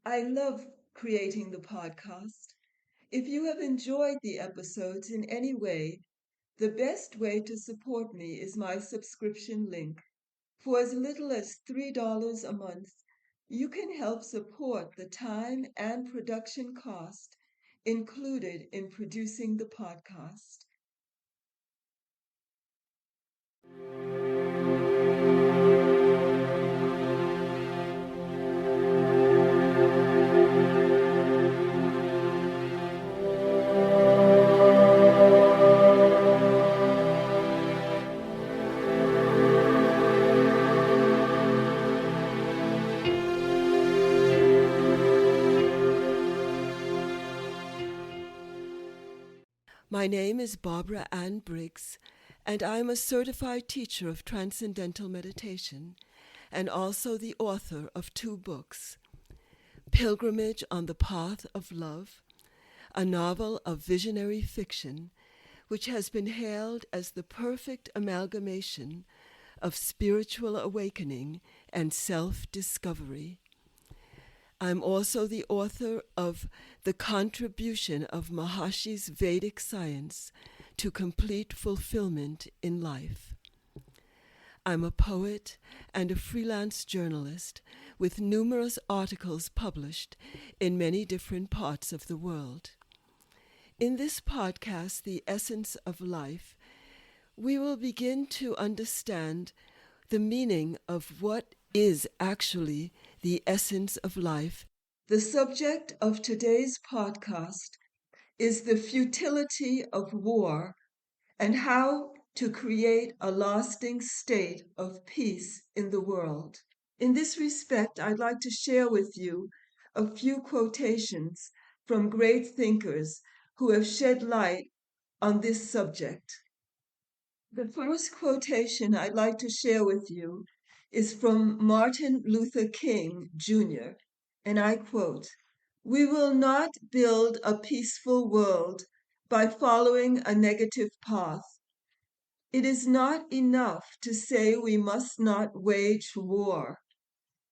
I love creating the podcast. If you have enjoyed the episodes in any way, the best way to support me is my subscription link. For as little as $3 a month, you can help support the time and production cost included in producing the podcast. My name is Barbara Ann Briggs, and I am a certified teacher of Transcendental Meditation and also the author of 2 books, Pilgrimage on the Path of Love, a novel of visionary fiction which has been hailed as the perfect amalgamation of spiritual awakening and self-discovery. I'm also the author of The Contribution of Maharshi's Vedic Science to Complete Fulfillment in Life. I'm a poet and a freelance journalist with numerous articles published in many different parts of the world. In this podcast, The Essence of Life, we will begin to understand the meaning of what is actually the essence of life. The subject of today's podcast is the futility of war and how to create a lasting state of peace in the world. In this respect, I'd like to share with you a few quotations from great thinkers who have shed light on this subject. The first quotation I'd like to share with you is from Martin Luther King, Jr., and I quote, "We will not build a peaceful world by following a negative path. It is not enough to say we must not wage war.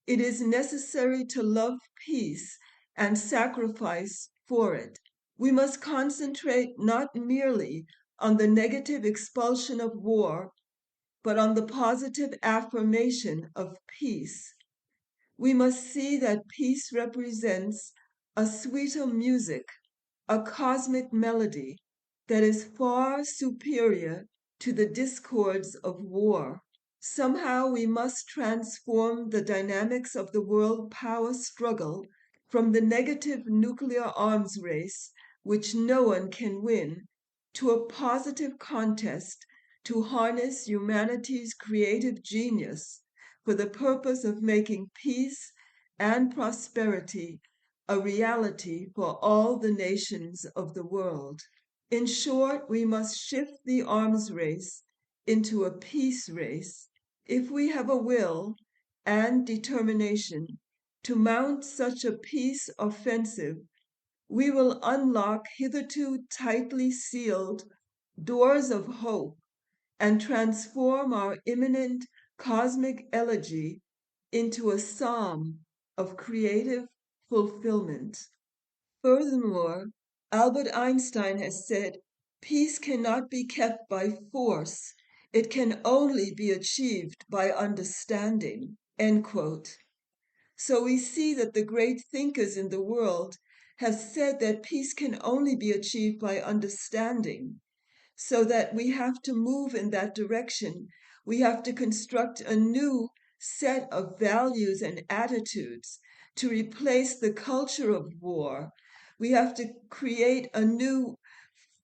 It is necessary to love peace and sacrifice for it. We must concentrate not merely on the negative expulsion of war, but on the positive affirmation of peace. We must see that peace represents a sweeter music, a cosmic melody that is far superior to the discords of war. Somehow we must transform the dynamics of the world power struggle from the negative nuclear arms race, which no one can win, to a positive contest to harness humanity's creative genius for the purpose of making peace and prosperity a reality for all the nations of the world. In short, we must shift the arms race into a peace race. If we have a will and determination to mount such a peace offensive, we will unlock hitherto tightly sealed doors of hope and transform our imminent cosmic elegy into a psalm of creative fulfillment. Furthermore, Albert Einstein has said, peace cannot be kept by force. It can only be achieved by understanding. End quote. So we see that the great thinkers in the world have said that peace can only be achieved by understanding, so that we have to move in that direction. We have to construct a new set of values and attitudes to replace the culture of war. We have to create a new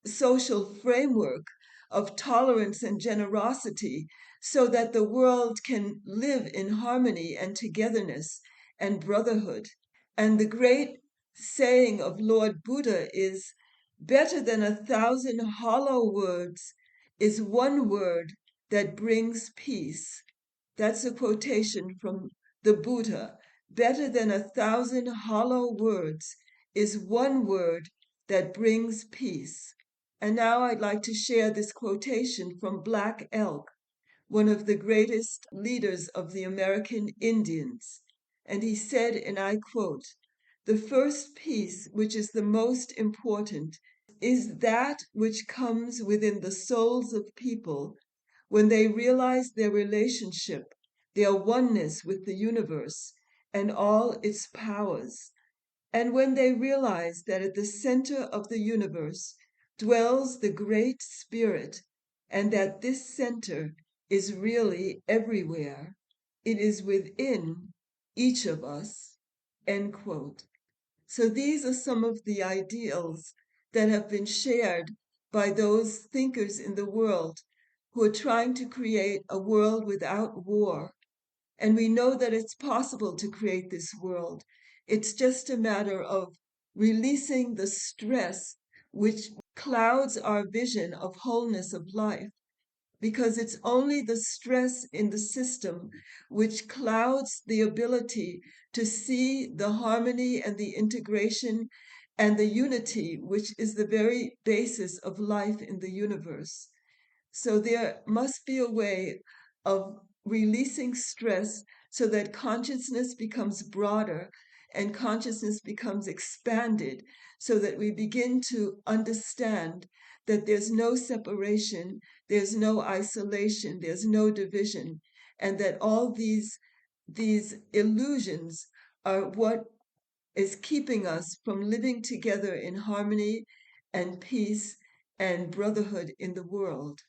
social framework of tolerance and generosity so that the world can live in harmony and togetherness and brotherhood. And the great saying of Lord Buddha is, better than 1,000 hollow words is one word that brings peace. That's a quotation from the Buddha. Better than 1,000 hollow words is one word that brings peace. And now I'd like to share this quotation from Black Elk, one of the greatest leaders of the American Indians. And he said, and I quote, The first piece, which is the most important, is that which comes within the souls of people when they realize their relationship, their oneness with the universe and all its powers, and when they realize that at the center of the universe dwells the Great Spirit, and that this center is really everywhere. It is within each of us. End quote. So these are some of the ideals that have been shared by those thinkers in the world who are trying to create a world without war. And we know that it's possible to create this world. It's just a matter of releasing the stress which clouds our vision of wholeness of life, because it's only the stress in the system which clouds the ability to see the harmony and the integration and the unity, which is the very basis of life in the universe. So there must be a way of releasing stress so that consciousness becomes broader and consciousness becomes expanded, so that we begin to understand that there's no separation, there's no isolation, there's no division, and that all these illusions are what is keeping us from living together in harmony and peace and brotherhood in the world.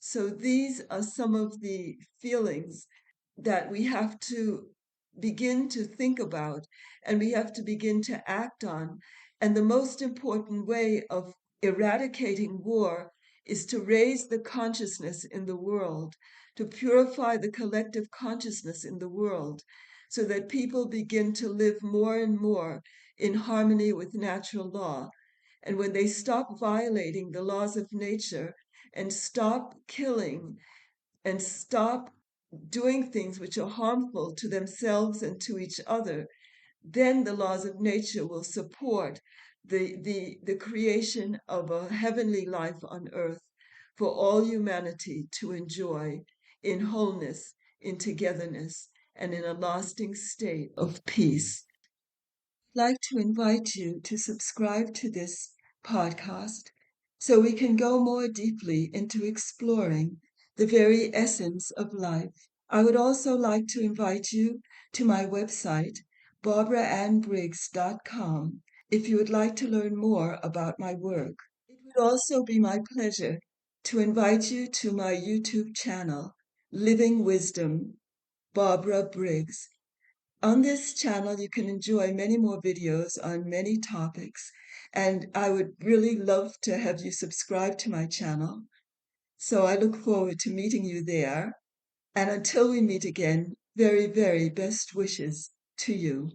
So these are some of the feelings that we have to begin to think about and we have to begin to act on. And the most important way of eradicating war is to raise the consciousness in the world, to purify the collective consciousness in the world, so that people begin to live more and more in harmony with natural law. And when they stop violating the laws of nature and stop killing and stop doing things which are harmful to themselves and to each other, then the laws of nature will support the creation of a heavenly life on earth for all humanity to enjoy in wholeness, in togetherness, and in a lasting state of peace. I'd like to invite you to subscribe to this podcast so we can go more deeply into exploring the very essence of life. I would also like to invite you to my website, barbaraannbriggs.com, if you would like to learn more about my work. It would also be my pleasure to invite you to my YouTube channel, Living Wisdom, Barbara Briggs. On this channel, you can enjoy many more videos on many topics, and I would really love to have you subscribe to my channel. So I look forward to meeting you there. And until we meet again, very, very best wishes to you.